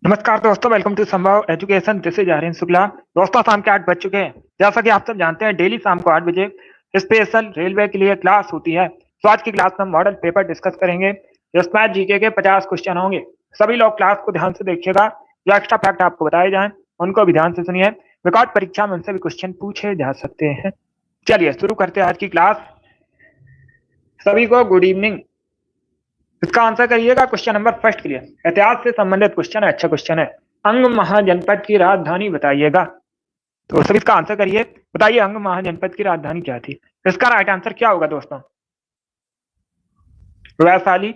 नमस्कार दोस्तों, welcome to Sambhav education. This is Aryan Shukla. दोस्तों, शाम के 8 बज चुके हैं। जैसा कि आप सब जानते हैं, डेली शाम को 8 बजे स्पेशल रेलवे के लिए क्लास होती है। तो आज की क्लास में हम मॉडल पेपर डिस्कस करेंगे। जिसमें जीके के 50 क्वेश्चन होंगे। सभी लोग क्लास को ध्यान से देखिएगा। जो एक्स्ट्रा फैक्ट आपको बताए जाएं उनको भी ध्यान से सुनिए। रिकॉर्ड परीक्षा में उनसे भी क्वेश्चन पूछे जा सकते हैं। चलिए शुरू करते हैं आज की क्लास। सभी को गुड इवनिंग। इसका आंसर करिएगा क्वेश्चन नंबर फर्स्ट के लिए। इतिहास से संबंधित क्वेश्चन है, अच्छा क्वेश्चन है। अंग महाजनपद की राजधानी बताइएगा। तो सर इसका आंसर करिए। बताइए अंग महाजनपद की राजधानी क्या थी। इसका राइट आंसर क्या होगा दोस्तों? वैशाली,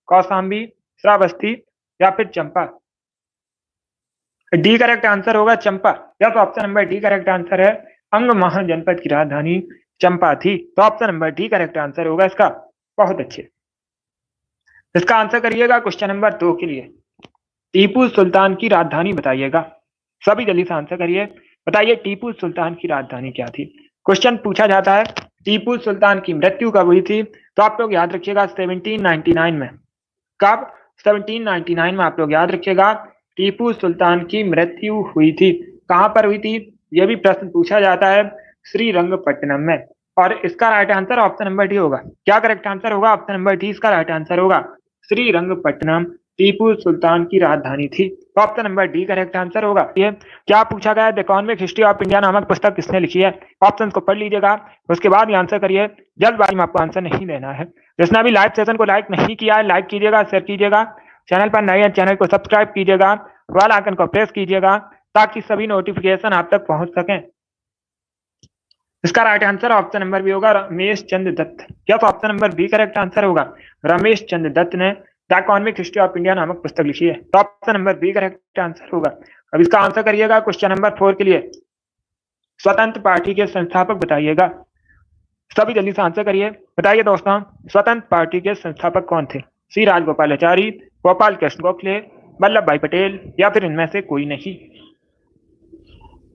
कौशाम्बी, श्रावस्ती या फिर चंपा। डी करेक्ट आंसर होगा Champa. Yes, option number D correct answer है। अंग महाजनपद की राजधानी चंपा थी। तो option number D correct answer होगा इसका। बहुत अच्छे। इसका आंसर करिएगा क्वेश्चन नंबर 2 के लिए। टीपू सुल्तान की राजधानी बताइएगा। सभी जल्दी से आंसर करिए। बताइए टीपू सुल्तान की राजधानी क्या थी। क्वेश्चन पूछा जाता है टीपू सुल्तान की मृत्यु कब हुई थी। तो आप लोग याद रखिएगा 1799 में। कब? 1799 में। आप लोग याद रखिएगा टीपू सुल्तान की मृत्यु हुई थी। कहां पर हुई थी यह भी प्रश्न पूछा जाता है। श्रीरंगपट्टनम में। और इसका right answer option number D होगा। क्या करेक्ट आंसर होगा? ऑप्शन नंबर डी इसका राइट आंसर होगा। श्रीरंगपट्टनम टीपू सुल्तान की राजधानी थी। तो option number D correct answer होगा। ये क्या पूछा गया है, the economic history of India नामक पुस्तक किसने लिखी है। ऑप्शन को पढ़ लीजिएगा, उसके बाद आंसर करिए। जल्दबाजी में आपको आंसर नहीं देना है। जिसने अभी लाइव सेशन को लाइक नहीं किया है, लाइक कीजिएगा, शेयर कीजिएगा। चैनल पर नए हैं, चैनल को सब्सक्राइब कीजिएगा, बेल आइकन को प्रेस कीजिएगा ताकि सभी नोटिफिकेशन आप तक पहुंच सकें। इसका right answer option number B होगा, रमेश चंद्र दत्त। क्या तो option number B correct answer होगा। रमेश चंद्र दत्त ने the economic history of India नामक पुस्तक लिखी है। तो option number B correct answer होगा। अब इसका आंसर करिएगा क्वेश्चन नंबर 4 के लिए। स्वतंत्र पार्टी के संस्थापक बताइएगा। सभी जल्दी से आंसर करिए। बताइए दोस्तों, स्वतंत्र पार्टी के संस्थापक कौन थे। सी राजगोपालाचारी, गोपाल कृष्ण गोखले, वल्लभ भाई पटेल या फिर इनमें से कोई नहीं।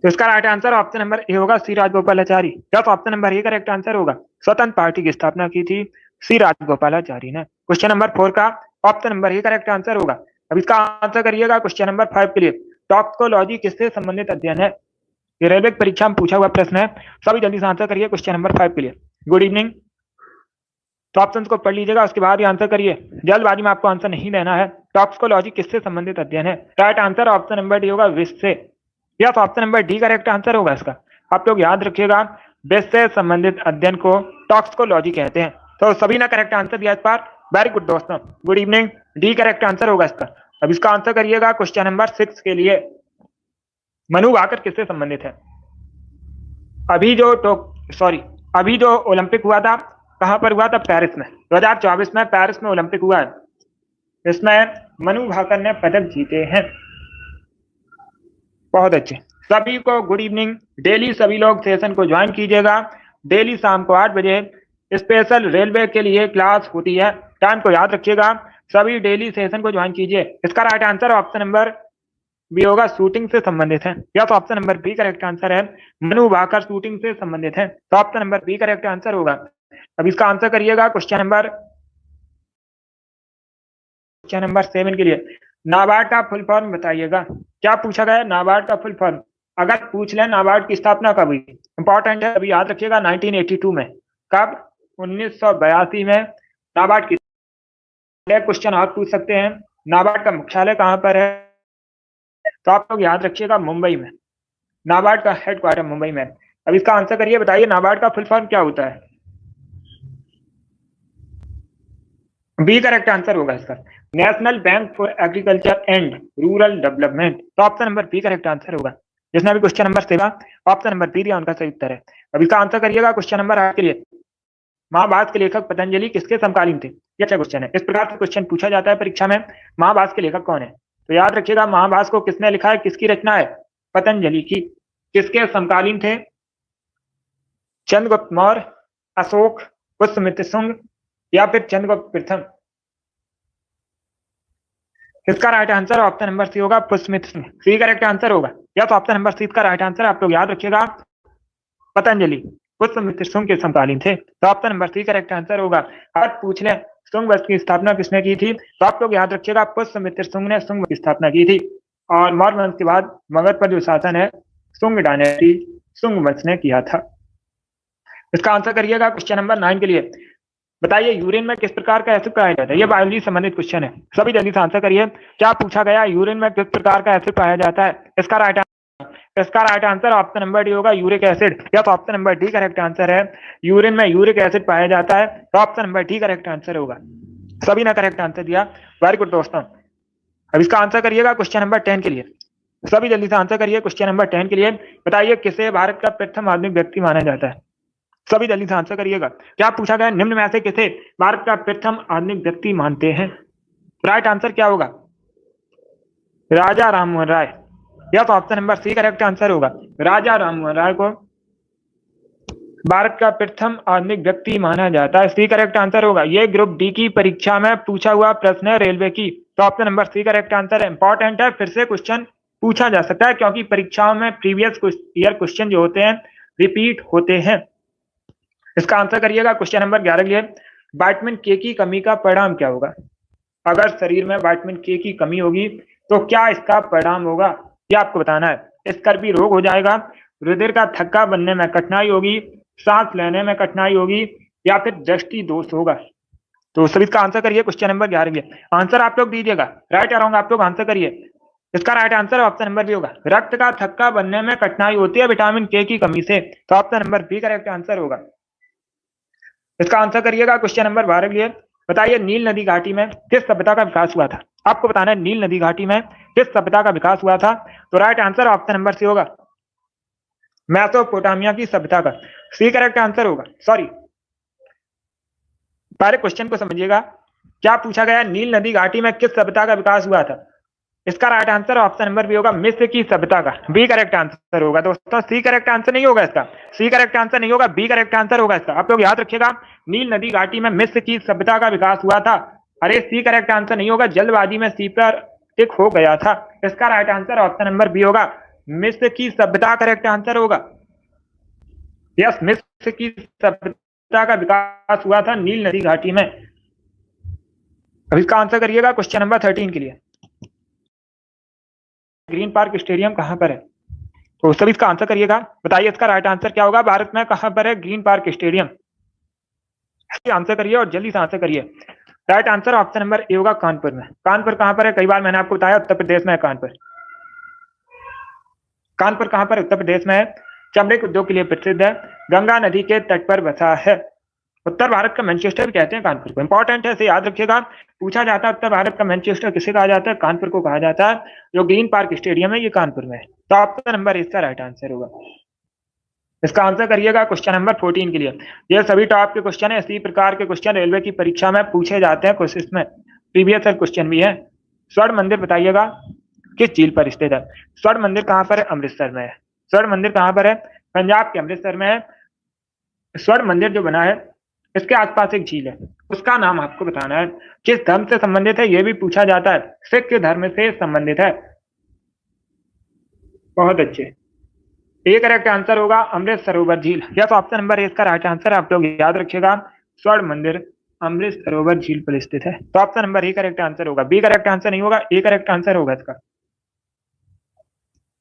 तो इसका राइट आंसर ऑप्शन नंबर ए होगा, सी राजगोपालाचारी। क्या तो option number A correct answer होगा। स्वतंत्र पार्टी की स्थापना की थी सी राजगोपालाचारी ने। क्वेश्चन नंबर 4 का option number A correct answer होगा। अब इसका आंसर करिएगा क्वेश्चन नंबर 5 के लिए। टॉक्सिकोलॉजी किससे संबंधित अध्ययन है। ये रेलवे परीक्षा में पूछा हुआ प्रश्न है। सभी जल्दी से आंसर करिए क्वेश्चन नंबर 5 के लिए। Good evening. तो ऑप्शन को पढ़ लीजिएगा, उसके बाद ही आंसर करिए। जल्दबाजी में आपको आंसर नहीं देना है। टॉक्सिकोलॉजी किससे संबंधित अध्ययन है। Right answer option number D होगा, विष से। या तो option number D correct answer होगा इसका। आप लोग याद रखिएगा, विष से संबंधित अध्ययन को टॉक्सिकोलॉजी कहते हैं। तो सभी ने करेक्ट आंसर दिया इस बार। वेरी गुड दोस्तों, good evening. D correct answer होगा इसका। अब इसका आंसर करिएगा क्वेश्चन नंबर 6 के लिए। मनु भाकर किससे संबंधित है। अभी जो ओलंपिक हुआ था कहां पर हुआ था। पेरिस में। 2024 में पेरिस में ओलंपिक हुआ है। इसमें मनु भाकर ने पदक जीते हैं। बहुत अच्छे। सभी को गुड इवनिंग। डेली सभी लोग सेशन को ज्वाइन कीजिएगा। डेली शाम को 8 बजे स्पेशल रेलवे के लिए क्लास होती है। टाइम को याद रखिएगा। सभी डेली सेशन को ज्वाइन कीजिए। इसका right answer option number B होगा, शूटिंग से संबंधित है। या तो option number B correct answer है। मनु भाकर शूटिंग से संबंधित है। तो option number B correct answer होगा। अब इसका आंसर करिएगा क्वेश्चन नंबर 7 के लिए। नाबार्ड का फुल फॉर्म बताइएगा। क्या पूछा गया है, नाबार्ड का फुल फॉर्म। अगर पूछ लें नाबार्ड की स्थापना कब हुई, इंपॉर्टेंट है, अभी याद रखिएगा 1982 में। कब? 1982 में नाबार्ड की। क्वेश्चन आप पूछ सकते हैं, नाबार्ड का मुख्यालय कहां पर है। तो आप लोग याद रखिएगा मुंबई में। नाबार्ड का हेडक्वार्टर मुंबई में। अब इसका आंसर करिए। बताइए नाबार्ड का फुल फॉर्म क्या होता है। बी करेक्ट आंसर होगा इसका, National Bank for Agriculture and Rural Development. तो option number B correct answer होगा। जिसने भी question number 7 option number B दिया उनका सही उत्तर है। अब इसका आंसर करिएगा क्वेश्चन नंबर 8 के लिए। महाभारत के लेखक पतंजलि किसके समकालीन थे। ये अच्छा क्वेश्चन है। इस प्रकार से क्वेश्चन पूछा जाता है परीक्षा में, महाभारत के लेखक कौन है। तो याद रखिएगा महाभारत को किसने लिखा है, किसकी रचना है। पतंजलि की। किसके समकालीन थे। चंद्रगुप्त मौर्य, अशोक, पुष्यमित्र शुंग या फिर चंद्रगुप्त प्रथम। इसका right answer option number C होगा, Pushyamitra Shunga. C correct answer होगा। या तो ऑप्शन नंबर सी का राइट आंसर आप लोग याद रखिएगा, पतंजलि पुष्यमित्र शुंग के समकालीन थे। तो option number C correct answer होगा। अगर पूछ लें शुंग वंश की स्थापना किसने की थी, तो आप लोग याद रखिएगा पुष्यमित्र शुंग ने शुंग की स्थापना की थी। और मौर्य वंश के बाद मगध पर जो शासन है शुंग डायनेस्टी, शुंग वंश ने किया था। इसका आंसर करिएगा क्वेश्चन नंबर 9 के लिए। बताइए यूरिन में किस प्रकार का एसिड पाया जाता है? ये बायोलॉजी संबंधित क्वेश्चन है, सभी जल्दी से आंसर करिए। क्या पूछा गया? यूरिन में किस प्रकार का एसिड पाया जाता है? इसका right answer option number D होगा, यूरिक एसिड। या तो option number D correct answer है, यूरिन में यूरिक एसिड पाया जाता है, तो option number D correct answer होगा। सभी ने करेक्ट आंसर दिया, वेरी गुड दोस्तों। अब इसका आंसर करिएगा क्वेश्चन नंबर 10 के लिए। सभी जल्दी से आंसर करिए क्वेश्चन नंबर 10 के लिए। बताइए किसे भारत का प्रथम आधुनिक व्यक्ति माना जाता है? सभी जल्दी से आंसर करिएगा। क्या पूछा गया? निम्न में से किसे भारत का प्रथम आधुनिक व्यक्ति मानते हैं? राइट आंसर क्या होगा? राजा राममोहन राय। या तो option number C correct answer होगा, राजा राममोहन राय को भारत का प्रथम आधुनिक व्यक्ति माना जाता है। सी करेक्ट आंसर होगा। ये ग्रुप डी की परीक्षा में पूछा हुआ प्रश्न है रेलवे की, तो option number C correct answer है। इंपॉर्टेंट है, फिर से क्वेश्चन पूछा जा सकता है क्योंकि परीक्षाओं में प्रीवियस ईयर क्वेश्चन जो होते हैं रिपीट होते हैं। इसका आंसर करिएगा क्वेश्चन नंबर 11 के लिए। विटामिन के की कमी का परिणाम क्या होगा? अगर शरीर में विटामिन के की कमी होगी तो क्या इसका परिणाम होगा, यह आपको बताना है। स्कर्वी रोग हो जाएगा, हृदय का थक्का बनने में कठिनाई होगी, सांस लेने में कठिनाई होगी, या फिर दृष्टि दोष होगा। तो सभी इसका आंसर करिए क्वेश्चन नंबर 11 के लिए। आंसर आप लोग दीजिएगा, राइट या रॉन्ग आप लोग आंसर करिए। इसका right answer option number B होगा, रक्त का थक्का बनने में कठिनाई होती है विटामिन के की कमी से, तो option number B correct answer होगा। इसका आंसर करिएगा क्वेश्चन नंबर 12 के लिए। बताइए नील नदी घाटी में किस सभ्यता का विकास हुआ था? आपको बताना है नील नदी घाटी में किस सभ्यता का विकास हुआ था, तो right answer option number C होगा, मेसोपोटामिया की सभ्यता का। सी करेक्ट आंसर होगा। सॉरी, पहले क्वेश्चन को समझिएगा। क्या पूछा गया? नील नदी घाटी में किस सभ्यता का विकास हुआ था? इसका right answer option number B होगा, मिस्र की सभ्यता का। बी करेक्ट आंसर होगा दोस्तों, सी करेक्ट आंसर नहीं होगा इसका। सी करेक्ट आंसर नहीं होगा, बी करेक्ट आंसर होगा इसका। आप लोग याद रखिएगा, नील नदी घाटी में मिस्र की सभ्यता का विकास हुआ था। अरे सी करेक्ट आंसर नहीं होगा, जल्दबाजी में सी पर टिक हो गया था। इसका right answer option number B होगा, मिस्र की सभ्यता करेक्ट आंसर होगा। यस, मिस्र की सभ्यता का विकास हुआ था नील नदी घाटी में। अब इसका आंसर करिएगा क्वेश्चन नंबर 13 के लिए। ग्रीन पार्क स्टेडियम कहां पर है? तो सभी इसका आंसर करिएगा। बताइए इसका राइट आंसर क्या होगा? भारत में कहां पर है ग्रीन पार्क स्टेडियम? आंसर करिए और जल्दी से आंसर करिए। राइट आंसर ऑप्शन नंबर ए होगा, कानपुर में। कानपुर कहां पर है? कई बार मैंने आपको बताया, उत्तर प्रदेश में है कानपुर। कानपुर कहां पर? उत्तर प्रदेश में है। चमड़े के उद्योग के लिए प्रसिद्ध है, गंगा नदी के तट पर बसा है। उत्तर भारत का मैनचेस्टर भी कहते हैं कानपुर को। इंपॉर्टेंट है, इसे याद रखिएगा। पूछा जाता है उत्तर भारत का मैनचेस्टर किसे कहा जाता है? कानपुर को कहा जाता है। जो ग्रीन पार्क स्टेडियम है ये कानपुर में है, तो ऑप्शन नंबर इसका राइट आंसर होगा। इसका आंसर करिएगा क्वेश्चन नंबर 14 के लिए। ये सभी टॉप के क्वेश्चन है, इसी प्रकार के क्वेश्चन रेलवे की परीक्षा में पूछे जाते हैं, कोशिश में प्रीवियस क्वेश्चन भी है। स्वर्ण मंदिर बताइएगा किस झील पर स्थित है? स्वर्ण मंदिर कहां पर है? अमृतसर में है। स्वर्ण मंदिर कहां पर है? पंजाब के अमृतसर में है। स्वर्ण मंदिर जो बना है इसके आसपास एक झील है, उसका नाम आपको बताना है। किस धर्म से संबंधित है यह भी पूछा जाता है। सिख धर्म से संबंधित है। बहुत अच्छे, एक करेक्ट आंसर होगा अमृत सरोवर झील। यस, ऑप्शन नंबर ए इसका राइट आंसर। आप लोग याद रखिएगा, स्वर्ण मंदिर अमृत सरोवर झील पर स्थित है, तो option number A correct answer होगा। बी करेक्ट आंसर नहीं होगा, ए करेक्ट आंसर होगा इसका।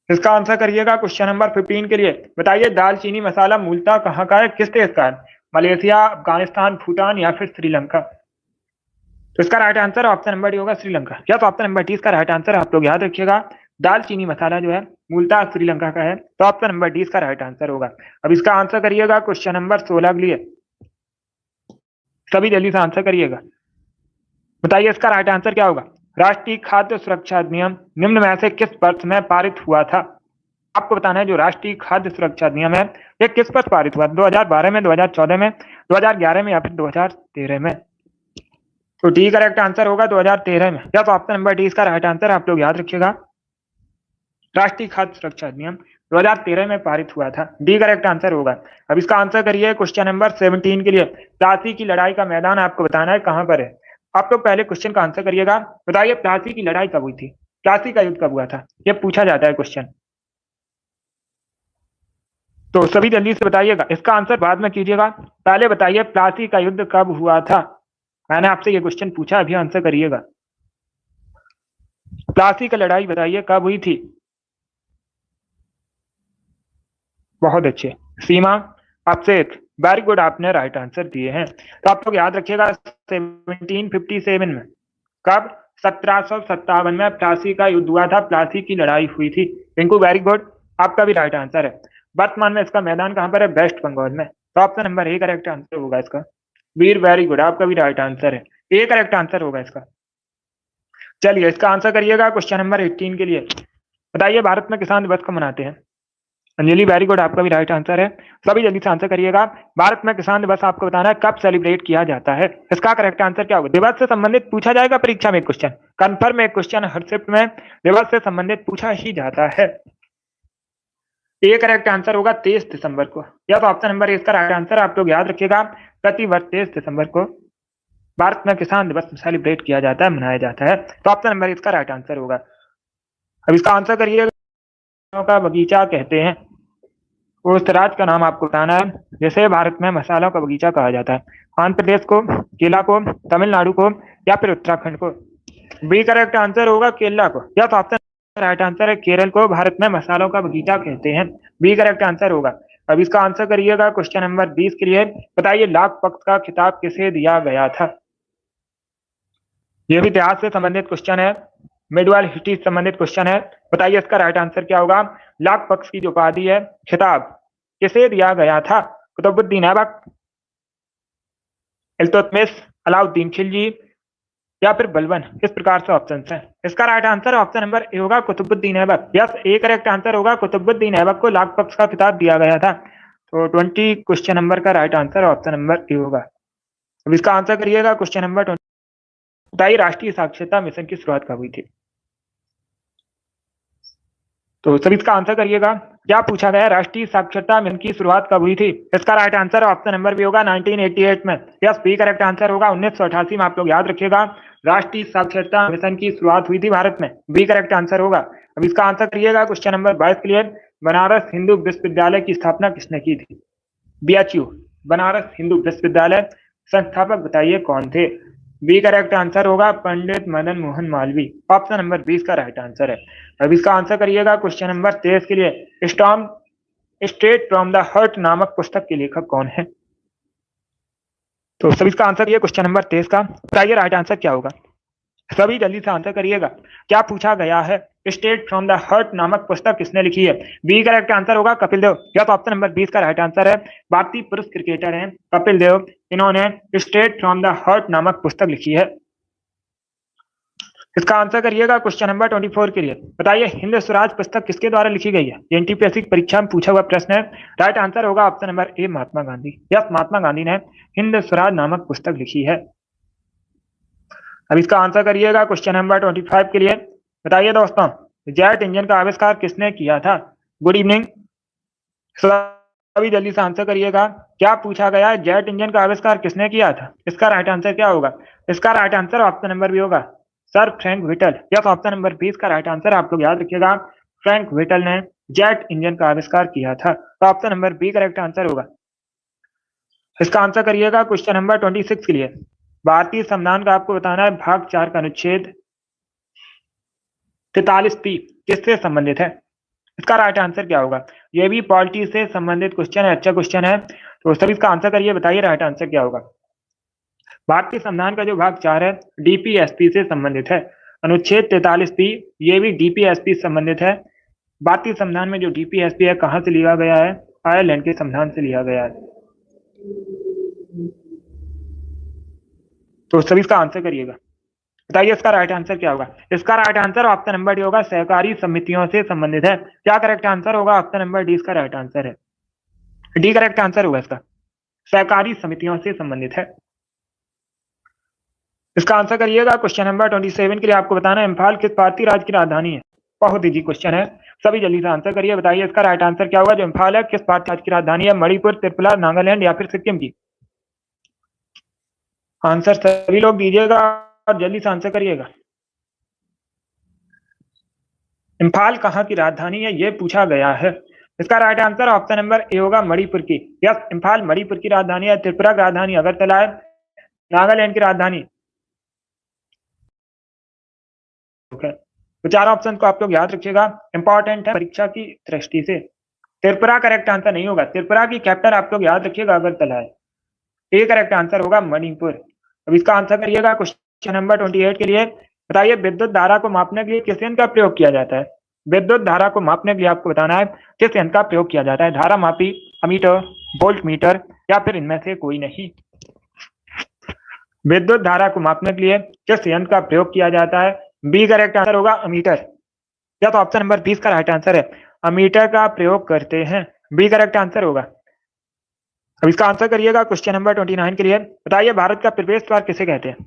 इसका आंसर करिएगा क्वेश्चन नंबर 15 के लिए। बताइए दालचीनी मसाला मूलतः कहाँ का है, किस देश का है? मलेशिया, अफगानिस्तान, भूटान या फिर श्रीलंका? तो इसका right answer option number D होगा, श्रीलंका। या तो ऑप्शन नंबर डी इसका राइट आंसर। आप लोग याद रखिएगा, दालचीनी मसाला जो है मूलतः श्रीलंका का है, तो ऑप्शन नंबर डी इसका राइट आंसर होगा। अब इसका आंसर करिएगा क्वेश्चन नंबर 16 के लिए। सभी जल्दी से आंसर करिएगा। बताइए इसका राइट आंसर क्या होगा? राष्ट्रीय खाद्य सुरक्षा अधिनियम निम्न में से किस वर्ष में पारित हुआ था? आपको बताना है जो राष्ट्रीय खाद्य सुरक्षा अधिनियम है ये किस वर्ष पारित हुआ? 2012 में, 2014 में, 2011 में या फिर 2013 में? तो डी करेक्ट आंसर होगा 2013 में। या तो ऑप्शन नंबर डी इसका राइट आंसर। आप लोग याद रखिएगा, राष्ट्रीय खाद्य सुरक्षा अधिनियम 2013 में पारित हुआ था। डी करेक्ट आंसर होगा। अब इसका आंसर करिए क्वेश्चन नंबर 17 के लिए। प्लासी की लड़ाई का मैदान आपको बताना है कहां पर है। आप लोग पहले क्वेश्चन का आंसर करिएगा। बताइए प्लासी की लड़ाई कब हुई थी? प्लासी का युद्ध कब हुआ था? यह पूछा जाता है क्वेश्चन, तो सभी जल्दी से बताइएगा। इसका आंसर बाद में कीजिएगा, पहले बताइए प्लासी का युद्ध कब हुआ था। मैंने आपसे ये क्वेश्चन पूछा, अभी आंसर करिएगा। प्लासी की लड़ाई बताइए कब हुई थी? बहुत अच्छे। सीमा, अभिषेक, वेरी गुड, आपने राइट आंसर दिए हैं। तो आप लोग याद रखिएगा 1757 में, कब? 1757 में प्लासी का युद्ध हुआ था, प्लासी की लड़ाई हुई थी। रिंकू वेरी गुड, आपका भी राइट आंसर है। वर्तमान में इसका मैदान कहाँ पर है? वेस्ट बंगाल में। तो option number A correct answer होगा इसका। वीर वेरी गुड, आपका भी राइट आंसर है, ए करेक्ट आंसर होगा इसका। चलिए इसका आंसर करिएगा क्वेश्चन नंबर 18 के लिए। बताइए भारत में किसान दिवस कब मनाते हैं? अंजलि वेरी गुड, आपका भी राइट आंसर है। सभी जल्दी से आंसर करिएगा। भारत में किसान दिवस आपको बताना है कब सेलिब्रेट किया जाता है। इसका करेक्ट आंसर क्या होगा? दिवस से संबंधित पूछा जाएगा परीक्षा में क्वेश्चन, कन्फर्म एक क्वेश्चन हर शिफ्ट में दिवस से संबंधित पूछा ही जाता है। ए करेक्ट आंसर होगा 23 दिसंबर को। या तो ऑप्शन नंबर इसका राइट आंसर, आप लोग याद रखिएगा, प्रति वर्ष 23 दिसंबर को भारत में किसान दिवस सेलिब्रेट किया जाता है, मनाया जाता है। तो ऑप्शन नंबर इसका राइट आंसर होगा। अब इसका आंसर करिएगा। का बगीचा कहते हैं उस राज्य का नाम आपको बताना है जैसे भारत में मसालों का बगीचा कहा जाता है। आंध्र प्रदेश को, केरला को, तमिलनाडु को, या फिर उत्तराखंड को? बी करेक्ट आंसर होगा केरला को। या तो ऑप्शन राइट आंसर है केरल को भारत में मसालों का बगीचा कहते हैं, बी करेक्ट आंसर होगा। अब इसका आंसर करिएगा क्वेश्चन नंबर 20 के लिए। बताइए लाख पक्ष का खिताब किसे दिया गया था? यह भी इतिहास से संबंधित क्वेश्चन है, मिडवाइल हिस्ट्री से संबंधित क्वेश्चन है। बताइए इसका राइट आंसर क्या होगा? लाख पक्ष की जो उपाधि है, खिताब, किसे दिया गया था? कुतुबुद्दीन ऐबक, इल्तुतमिश, अलाउद्दीन खिलजी, या फिर बलबन? इस प्रकार से ऑप्शन है। इसका राइट आंसर ऑप्शन नंबर ए होगा Qutubuddin Aibak. Yes, A correct answer होगा, कुतुबुद्दीन ऐबक को लाख पक्ष का खिताब दिया गया था। तो 20 क्वेश्चन नंबर का राइट आंसर ऑप्शन नंबर ए होगा। अब इसका आंसर करिएगा क्वेश्चन नंबर 20। बताइए राष्ट्रीय साक्षरता मिशन की शुरुआत कब हुई थी? तो सभी इसका आंसर करिएगा। क्या पूछा गया? राष्ट्रीय साक्षरता मिशन की शुरुआत कब हुई थी? इसका राइट आंसर ऑप्शन नंबर भी होगा 1988 में। यस, बी करेक्ट आंसर होगा 1988 में। आप लोग याद रखिएगा, राष्ट्रीय साक्षरता मिशन की शुरुआत हुई थी भारत में, बी करेक्ट आंसर होगा। अब इसका आंसर करिएगा क्वेश्चन नंबर 22 के लिए। बनारस हिंदू विश्वविद्यालय की स्थापना किसने की थी? BHU, बनारस हिंदू विश्वविद्यालय, संस्थापक बताइए कौन थे? बी करेक्ट आंसर होगा पंडित मदन मोहन मालवीय। ऑप्शन नंबर 20 का राइट आंसर है। अब इसका आंसर करिएगा क्वेश्चन नंबर 23 के लिए। Storm straight from the heart नामक पुस्तक के लेखक कौन है? तो सभी इसका आंसर ये क्वेश्चन नंबर 23 का। बताइए राइट आंसर क्या होगा? सभी जल्दी से आंसर करिएगा। क्या पूछा गया है? स्टेट फ्रॉम द हर्ट नामक पुस्तक किसने लिखी है? बी करेक्ट आंसर होगा कपिल देव। या तो ऑप्शन नंबर 20 का राइट आंसर है। भारतीय पुरुष क्रिकेटर हैं कपिल देव, इन्होंने स्टेट फ्रॉम द हर्ट नामक पुस्तक लिखी है। इसका आंसर करिएगा क्वेश्चन नंबर 24 के लिए। बताइए हिंद स्वराज पुस्तक किसके द्वारा लिखी गई है? एनटीपीएससी परीक्षा में पूछा हुआ प्रश्न है। राइट आंसर होगा option number A Mahatma Gandhi. Yes, Mahatma Gandhi ने हिंद स्वराज नामक पुस्तक लिखी है। अब इसका आंसर करिएगा क्वेश्चन नंबर 25 के लिए। बताइए दोस्तों जेट इंजन का आविष्कार किसने किया था? गुड इवनिंग, सभी जल्दी से आंसर करिएगा। क्या पूछा गया है? जेट इंजन का आविष्कार किसने किया था? इसका राइट आंसर क्या होगा? इसका राइट आंसर ऑप्शन नंबर भी होगा sir Frank Whittle. Yes, option number 20 का राइट आंसर आप लोग याद रखिएगा, फ्रैंक व्हिटल ने जेट इंजन का आविष्कार किया था। तो option number B correct answer होगा। इसका आंसर करिएगा क्वेश्चन नंबर 26 के लिए। भारतीय संविधान का आपको बताना है भाग 4 का अनुच्छेद 43B किससे संबंधित है? इसका राइट आंसर क्या होगा? ये भी पॉलिटी से संबंधित क्वेश्चन है, अच्छा क्वेश्चन है। तो सभी इसका आंसर करिए। बताइए राइट आंसर क्या होगा? भारतीय संविधान का जो भाग 4 है डीपीएसपी से संबंधित है। अनुच्छेद 43B ये भी डीपीएसपी से संबंधित है। भारतीय संविधान में जो डीपीएसपी है कहां से लिया गया है? आयरलैंड के संविधान से लिया गया है। तो सभी इसका आंसर करिएगा। बताइए इसका राइट आंसर क्या होगा? इसका right answer option number D होगा, सहकारी समितियों से संबंधित है। क्या करेक्ट आंसर होगा? ऑप्शन नंबर डी इसका राइट आंसर है। डी करेक्ट आंसर होगा इसका, सहकारी समितियों से संबंधित है। इसका आंसर करिएगा क्वेश्चन नंबर 27 के लिए। आपको बताना है इम्फाल किस भारतीय राज्य की राजधानी है? बहुत इजी क्वेश्चन है, सभी जल्दी से आंसर करिए। बताइए इसका राइट आंसर क्या होगा? जो इम्फाल है किस भारतीय राज्य की राजधानी है? मणिपुर, त्रिपुरा, नागालैंड या फिर सिक्किम की? आंसर सभी लोग दीजिएगा और जल्दी से आंसर करिएगा। इम्फाल कहाँ की राजधानी है ये पूछा गया है। इसका राइट आंसर ऑप्शन नंबर ए होगा मणिपुर की। यस, इम्फाल मणिपुर की राजधानी है। त्रिपुरा की राजधानी अगरतला है। नागालैंड की राजधानी तो चार ऑप्शन को आप लोग याद रखिएगा, इंपॉर्टेंट है परीक्षा की दृष्टि से। त्रिपुरा करेक्ट आंसर नहीं होगा, त्रिपुरा की कैपिटल आप लोग याद रखिएगा अगरतला है। ए करेक्ट आंसर होगा मणिपुर। अब इसका आंसर करिएगा क्वेश्चन नंबर 28 के लिए। बताइए विद्युत धारा को मापने के लिए किस यंत्र का प्रयोग किया जाता है? विद्युत धारा को मापने के लिए आपको बताना है किस यंत्र का प्रयोग किया जाता है? धारा मापी, अमीटर, वोल्ट मीटर या फिर इनमें से कोई नहीं। विद्युत धारा को मापने के लिए किस यंत्र का प्रयोग किया जाता है? बी करेक्ट आंसर होगा अमीटर। या तो ऑप्शन नंबर 20 का राइट आंसर है, अमीटर का प्रयोग करते हैं। बी करेक्ट आंसर होगा। अब इसका आंसर करिएगा क्वेश्चन नंबर 29 के लिए। बताइए भारत का प्रवेश द्वार किसे कहते हैं?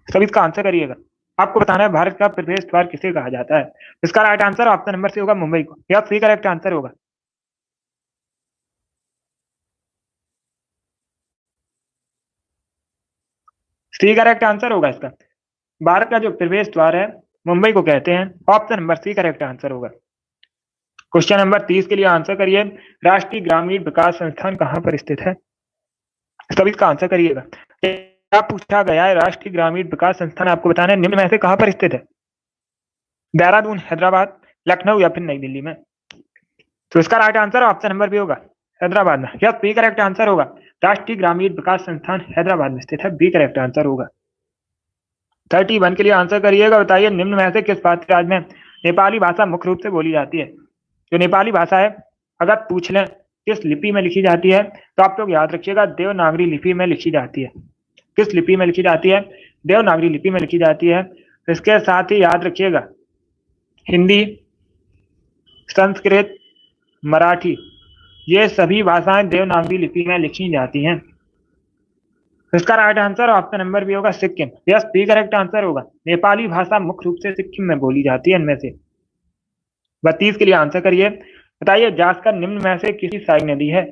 सब इसका आंसर करिएगा। आपको बताना है भारत का प्रवेश द्वार किसे कहा जाता है। इसका right answer option number C होगा मुंबई को। या सी करेक्ट आंसर होगा। सी करेक्ट आंसर होगा इसका। भारत का जो प्रवेश द्वार है मुंबई को कहते हैं। Option number C correct answer होगा। क्वेश्चन नंबर 30 के लिए आंसर करिए। राष्ट्रीय ग्रामीण विकास संस्थान कहां पर स्थित है? सभी इसका आंसर करिएगा। क्या पूछा गया है? राष्ट्रीय ग्रामीण विकास संस्थान आपको बताना है निम्न में से कहां पर स्थित है? देहरादून, हैदराबाद, लखनऊ या फिर नई दिल्ली में। तो इसका right answer option number B होगा, हैदराबाद में। यस, बी करेक्ट आंसर होगा। राष्ट्रीय ग्रामीण विकास संस्थान हैदराबाद में स्थित है। बी करेक्ट आंसर होगा। 31 के लिए आंसर करिएगा। बताइए निम्न में से किस भारतीय राज्य में नेपाली भाषा मुख्य रूप से बोली जाती है? जो नेपाली भाषा है अगर पूछ लें किस लिपि में लिखी जाती है तो आप लोग याद रखिएगा देवनागरी लिपि में लिखी जाती है। किस लिपि में लिखी जाती है? देवनागरी लिपि में लिखी जाती है। इसके साथ ही याद रखिएगा हिंदी, संस्कृत, मराठी, ये सभी भाषाएं देवनागरी लिपि में लिखी जाती हैं। इसका right answer option number B होगा Sikkim. Yes, B correct answer होगा। नेपाली भाषा मुख्य रूप से सिक्किम में बोली जाती है इनमें से। 32 के लिए आंसर करिए। बताइए जास्कर निम्न में से किसी सहायक नदी है?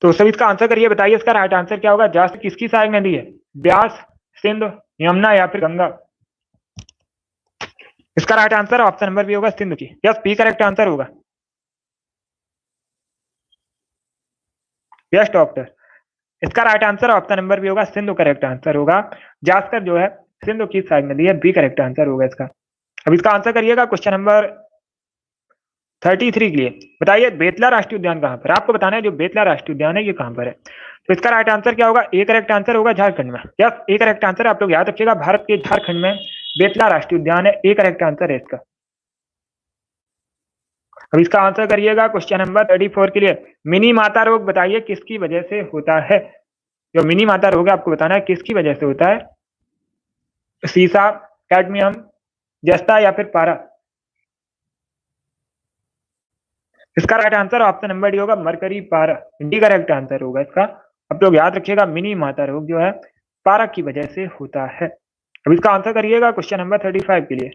तो सभी इसका आंसर करिए। बताइए इसका राइट आंसर क्या होगा? जास्कर किसकी सहायक नदी है? ब्यास, सिंध, यमुना या फिर गंगा? इसका right answer option number B होगा सिंध की। यस, बी करेक्ट आंसर होगा। यस डॉक्टर, इसका right answer option number B होगा सिंधु करेक्ट आंसर होगा। जास्कर जो है सिंधु की सहायक नदी है। बी करेक्ट आंसर होगा इसका। अब इसका आंसर करिएगा क्वेश्चन नंबर 33 के लिए। बताइए बेतला राष्ट्रीय उद्यान कहां पर? आपको बताना है जो बेतला राष्ट्रीय उद्यान है ये कहां पर है। तो इसका राइट आंसर क्या होगा? ए करेक्ट आंसर होगा झारखंड में। यस, ए करेक्ट आंसर आप लोग याद रखिएगा भारत के झारखंड में बेतला राष्ट्रीय उद्यान है। ए करेक्ट आंसर है इसका। अब इसका आंसर करिएगा क्वेश्चन नंबर 34 के लिए। मिनी माता रोग बताइए किसकी वजह से होता है? जो मिनी माता रोग है आपको बताना है किसकी वजह से होता है? सीसा, कैडमियम, जस्ता या फिर पारा? इसका right answer option number D होगा मरकरी पारा। डी करेक्ट आंसर होगा इसका। अब लोग याद रखिएगा मिनी माता रोग जो है पारा की वजह से होता है। अब इसका आंसर करिएगा क्वेश्चन नंबर 35 के लिए।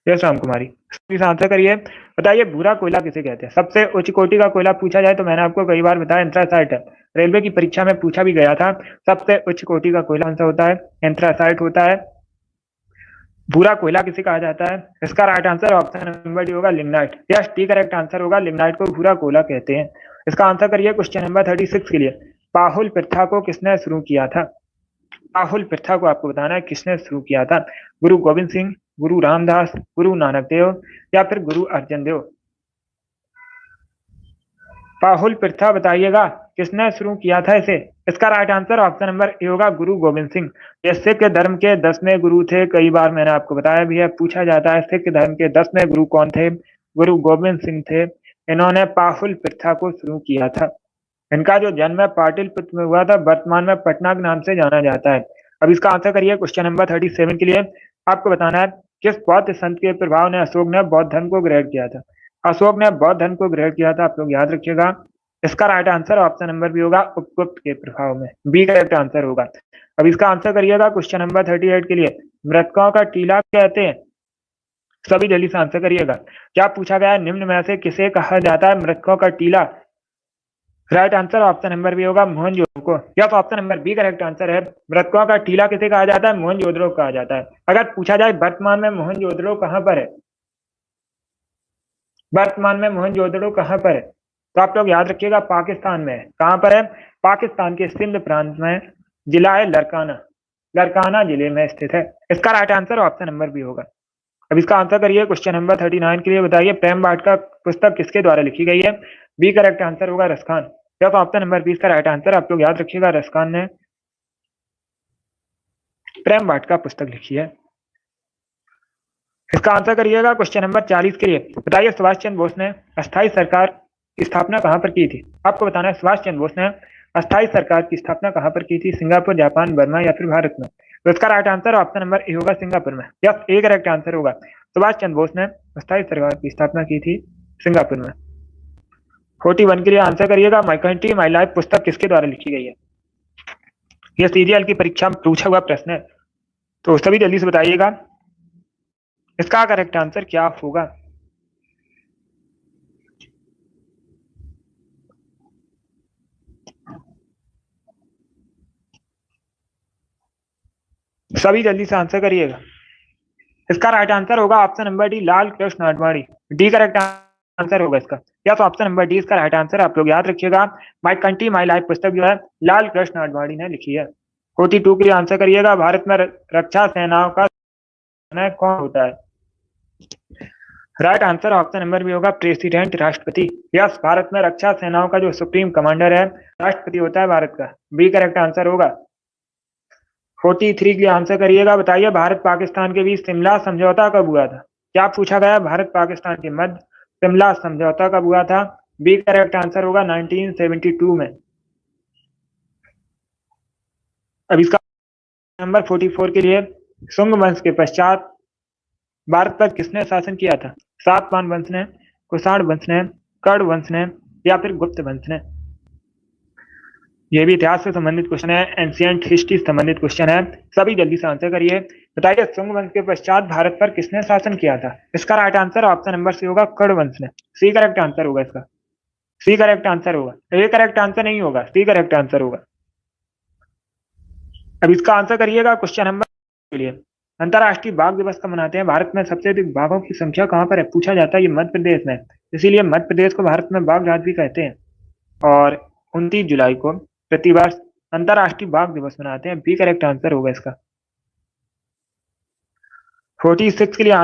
यस राम कुमारी, इसका आंसर करिए। बताइए भूरा कोयला किसे कहते हैं? सबसे उच्च कोटि का कोयला पूछा जाए तो मैंने आपको कई बार बताया एंथ्रासाइट है। रेलवे की परीक्षा में पूछा भी गया था। सबसे उच्च कोटि का कोयला कौन सा होता है? एंथ्रासाइट होता है। भूरा कोयला किसे कहा जाता है? इसका right answer option number D होगा lignite. Yes, D correct answer होगा। लिग्नाइट को भूरा कोयला कहते हैं। इसका आंसर करिए क्वेश्चन नंबर 36 के लिए। पाहुल प्रथा को किसने शुरू किया था? पाहुल प्रथा को आपको बताना है किसने शुरू किया था? गुरु गोविंद सिंह, गुरु रामदास, गुरु नानक देव या फिर गुरु अर्जन देव? पाहुल प्रथा बताइएगा किसने शुरू किया था इसे? इसका राइट आंसर ऑप्शन नंबर ए होगा गुरु गोविंद सिंह। ये सिख धर्म के 10वें गुरु थे। कई बार मैंने आपको बताया भी है, पूछा जाता है सिख धर्म के 10वें गुरु कौन थे? गुरु गोविंद सिंह थे। इन्होंने पाहुल प्रथा को शुरू किया था। इनका जो जन्म है पाटलिपुत्र में हुआ था, वर्तमान में पटना के नाम से जाना जाता है। अब इसका आंसर करिए क्वेश्चन नंबर 37 के लिए। आपको बताना है किस बौद्ध संत के प्रभाव ने अशोक ने बौद्ध धर्म को ग्रहण किया था? अशोक ने बौद्ध धर्म को ग्रहण किया था, आप लोग याद रखिएगा। इसका right answer option number B होगा उपगुप्त के प्रभाव में। बी करेक्ट आंसर होगा। अब इसका आंसर करिएगा क्वेश्चन नंबर 38 के लिए। मृतकों का टीला कहते हैं? सभी जल्दी से आंसर करिएगा। क्या पूछा गया है? निम्न में से किसे कहा जाता है मृतकों का टीला? Right answer option number B होगा मोहनजोदड़ो को। यह option number B correct answer है। मृतकों का टीला किसे कहा जाता है? मोहनजोदड़ो कहा जाता है। अगर पूछा जाए वर्तमान में मोहनजोदड़ो कहां पर है? वर्तमान में मोहनजोदड़ो कहां पर है? तो आप लोग याद रखिएगा पाकिस्तान में है। कहां पर है? पाकिस्तान के सिंध प्रांत में। जिला है लरकाना, लरकाना जिले में स्थित है। इसका right answer option number B होगा। अब इसका आंसर करिए क्वेश्चन नंबर 39 के लिए। बताइए प्रेम वाटिका पुस्तक किसके द्वारा लिखी गई है? बी करेक्ट आंसर होगा रसखान। क्या तो ऑप्शन नंबर 20 का राइट आंसर, आप लोग याद रखिएगा, रसखान ने प्रेम वाटिका पुस्तक लिखी है। इसका आंसर करिएगा क्वेश्चन नंबर 40 के लिए। बताइए सुभाष चंद्र बोस ने अस्थायी सरकार की स्थापना कहां पर की थी? आपको बताना है सुभाष चंद्र बोस ने अस्थायी सरकार की स्थापना कहां पर की थी? सिंगापुर, जापान, बर्मा या फिर भारत में? तो इसका राइट आंसर ऑप्शन नंबर ए होगा, सिंगापुर में। यस, ए करेक्ट आंसर होगा। सुभाष चंद्र बोस ने अस्थायी सरकार की स्थापना की थी सिंगापुर में। 41 के लिए आंसर करिएगा, माई कंट्री माई लाइफ पुस्तक किसके द्वारा लिखी गई है? यह सीजीएल की परीक्षा में पूछा हुआ प्रश्न है, तो सभी जल्दी से बताइएगा इसका करेक्ट आंसर क्या होगा। सभी जल्दी से आंसर करिएगा। इसका राइट आंसर होगा option number D, Lal Krishna Advani. D correct answer होगा इसका। या तो ऑप्शन नंबर डी इसका राइट आंसर, आप लोग याद रखिएगा। माई कंट्री माई लाइफ पुस्तक जो है लाल कृष्ण आडवाणी ने लिखी है। 42 के लिए आंसर करिएगा, भारत में रक्षा सेनाओं का कौन होता है? Right answer option number B होगा, प्रेसिडेंट, राष्ट्रपति। यस, भारत में रक्षा सेनाओं का जो सुप्रीम कमांडर है राष्ट्रपति होता है भारत का। बी करेक्ट आंसर होगा। 43 के लिए आंसर करिएगा। बताइए भारत पाकिस्तान के बीच शिमला समझौता कब हुआ था? क्या पूछा गया? भारत पाकिस्तान के मध्य शिमला समझौता कब हुआ था? बी करेक्ट आंसर होगा 1972 में। अब इसका नंबर 44 के लिए, शुंग वंश के पश्चात भारत पर किसने शासन किया था? सातवाहन वंश ने, कुषाण वंश ने, कर्ण वंश ने या फिर गुप्त वंश ने? यह भी इतिहास से संबंधित क्वेश्चन है, एंशिएंट हिस्ट्री से संबंधित क्वेश्चन है। सभी जल्दी से आंसर करिए। बताइए शुंग वंश के पश्चात भारत पर किसने शासन किया था? इसका right answer option number C होगा, कर्ण वंश ने। सी करेक्ट आंसर होगा इसका। सी करेक्ट आंसर होगा, ए करेक्ट आंसर नहीं होगा, सी करेक्ट आंसर होगा। अब इसका आंसर करिएगा क्वेश्चन नंबर के लिए। अंतरराष्ट्रीय बाघ दिवस कब मनाते हैं? भारत में सबसे अधिक बाघों की संख्या कहां पर है? पूछा जाता है ये मध्य प्रदेश में, इसीलिए मध्य प्रदेश को भारत में बाघ राज्य भी कहते हैं। और 29 जुलाई को प्रतिवर्ष अंतरराष्ट्रीय बाघ दिवस मनाते हैं। बी करेक्ट आंसर होगा इसका। 46 के लिए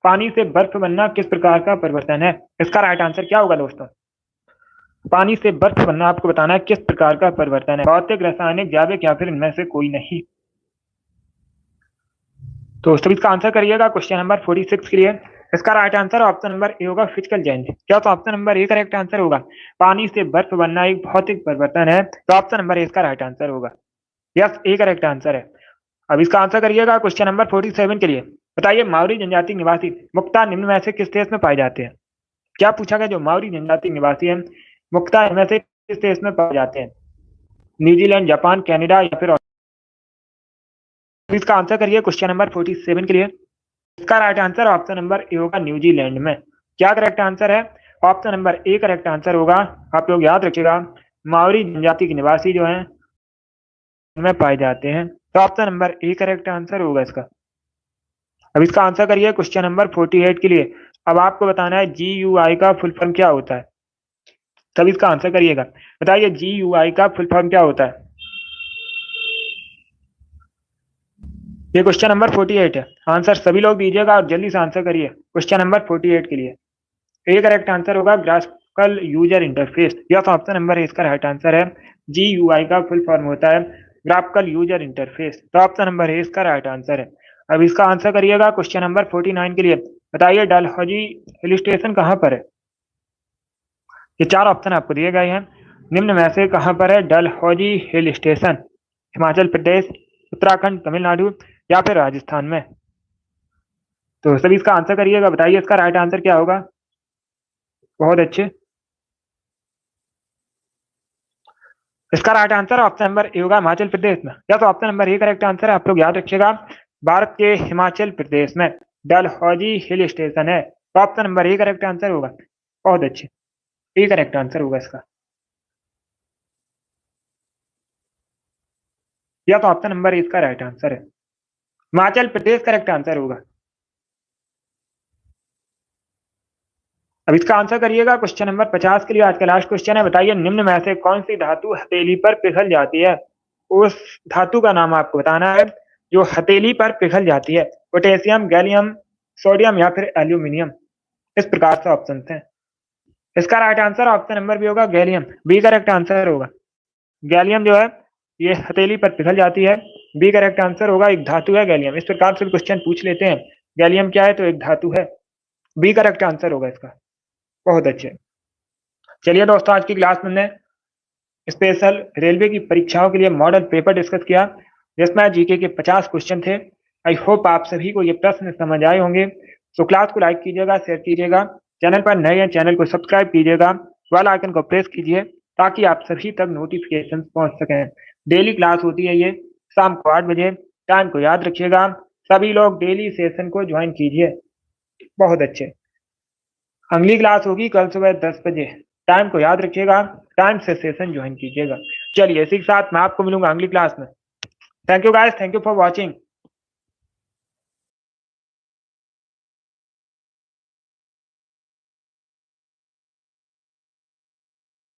पानी से बर्फ बनना किस प्रकार का परिवर्तन है? इसका राइट आंसर क्या होगा दोस्तों? पानी से बर्फ बनना आपको बताना है किस प्रकार का परिवर्तन है। भौतिक, रासायनिक, जैविक या फिर इनमें से कोई नहीं। तो सभी इसका आंसर करिएगा क्वेश्चन नंबर 46 के लिए। इसका राइट आंसर ऑप्शन नंबर ए होगा, फिजिकल चेंज। क्या तो option number A correct answer होगा। पानी से बर्फ बनना एक भौतिक परिवर्तन है, तो ऑप्शन नंबर ए इसका राइट आंसर होगा। यस, ए करेक्ट आंसर है। अब इसका आंसर करिएगा क्वेश्चन नंबर 47 के लिए। बताइए माओरी जनजाति निवासी मुख्यतः निम्न में से किस देश में पाए जाते हैं? क्या पूछा गया? जो माओरी जनजाति निवासी है मुख्यतः इनमें से किस देश में पाए जाते हैं? न्यूजीलैंड, जापान, कनाडा या फिर? इसका आंसर करिए क्वेश्चन नंबर 47 के लिए। इसका राइट आंसर ऑप्शन नंबर ए होगा, न्यूजीलैंड में। क्या करेक्ट आंसर है? Option number A correct answer होगा। आप लोग याद रखिएगा, माओरी जनजाति के निवासी जो हैं में पाए जाते हैं, तो option number A correct answer होगा इसका। अब इसका आंसर करिए क्वेश्चन नंबर 48 के लिए। अब आपको बताना है GUI का फुल फॉर्म क्या होता है। तब इसका आंसर करिएगा। बताइए GUI का फुल फॉर्म क्या होता है? ये क्वेश्चन नंबर 48 है। आंसर सभी लोग दीजिएगा और जल्दी से आंसर करिए क्वेश्चन नंबर 48 के लिए। ए करेक्ट आंसर होगा, ग्राफिकल यूजर इंटरफेस। यह ऑप्शन नंबर इसका राइट आंसर है। GUI का फुल फॉर्म होता है ग्राफिकल यूजर इंटरफेस, तो ऑप्शन नंबर ए इसका राइट आंसर है। अब इसका आंसर करिएगा क्वेश्चन नंबर 49 के लिए। बताइए डलहौजी हिल स्टेशन कहाँ पर है? ये चार ऑप्शन आपको दिए गए हैं, निम्न में से कहाँ पर है डलहौजी हिल स्टेशन? हिमाचल प्रदेश, उत्तराखंड, तमिलनाडु या फिर राजस्थान में? तो सभी इसका आंसर करिएगा। बताइए इसका राइट आंसर क्या होगा? बहुत अच्छे। इसका राइट आंसर ऑप्शन नंबर ए होगा, हिमाचल प्रदेश में। या तो option number A correct answer है, आप लोग याद रखिएगा। भारत के हिमाचल प्रदेश में डलहौजी हिल स्टेशन है, तो option number A correct answer होगा। बहुत अच्छे, ए करेक्ट आंसर होगा इसका। या तो ऑप्शन नंबर ए इसका राइट आंसर है, हिमाचल प्रदेश करेक्ट आंसर होगा। अब इसका आंसर करिएगा क्वेश्चन नंबर 50 के लिए। आज का लास्ट क्वेश्चन है। बताइए निम्न में से कौन सी धातु हथेली पर पिघल जाती है? उस धातु का नाम आपको बताना है। जो हथेली पर पिघल जाती है? पोटेशियम, गैलियम, सोडियम या फिर एल्यूमिनियम? इस प्रकार से ऑप्शन हैं। इसका right answer option number B होगा गैलियम। बी करेक्ट आंसर होगा। गैलियम जो है ये हथेली पर पिघल जाती है। बी करेक्ट आंसर होगा, एक धातु है गैलियम। इस प्रकार से क्वेश्चन पूछ लेते हैं। गैलियम क्या है? तो एक धातु है। बी करेक्ट आंसर होगा इसका। बहुत अच्छे। चलिए दोस्तों, आज की क्लास में हमने स्पेशल रेलवे की परीक्षाओं के लिए मॉडल पेपर डिस्कस किया, जिसमें जीके के 50 क्वेश्चन थे। आई होप आप सभी को ये प्रश्न समझ आए होंगे। तो क्लास को लाइक कीजिएगा, शेयर कीजिएगा, चैनल पर नए हैं चैनल को सब्सक्राइब कीजिएगा, बेल आइकन को प्रेस कीजिए ताकि आप सभी तक नोटिफिकेशन पहुंच सकें। डेली क्लास होती है ये शाम को 8 बजे। टाइम को याद रखिएगा। सभी लोग डेली सेशन को ज्वाइन कीजिए। बहुत अच्छे। अगली क्लास होगी कल सुबह 10 बजे। टाइम को याद रखिएगा, टाइम से सेशन ज्वाइन कीजिएगा। चलिए, इसी के साथ मैं आपको मिलूंगा अगली क्लास में। Thank you guys, thank you for watching.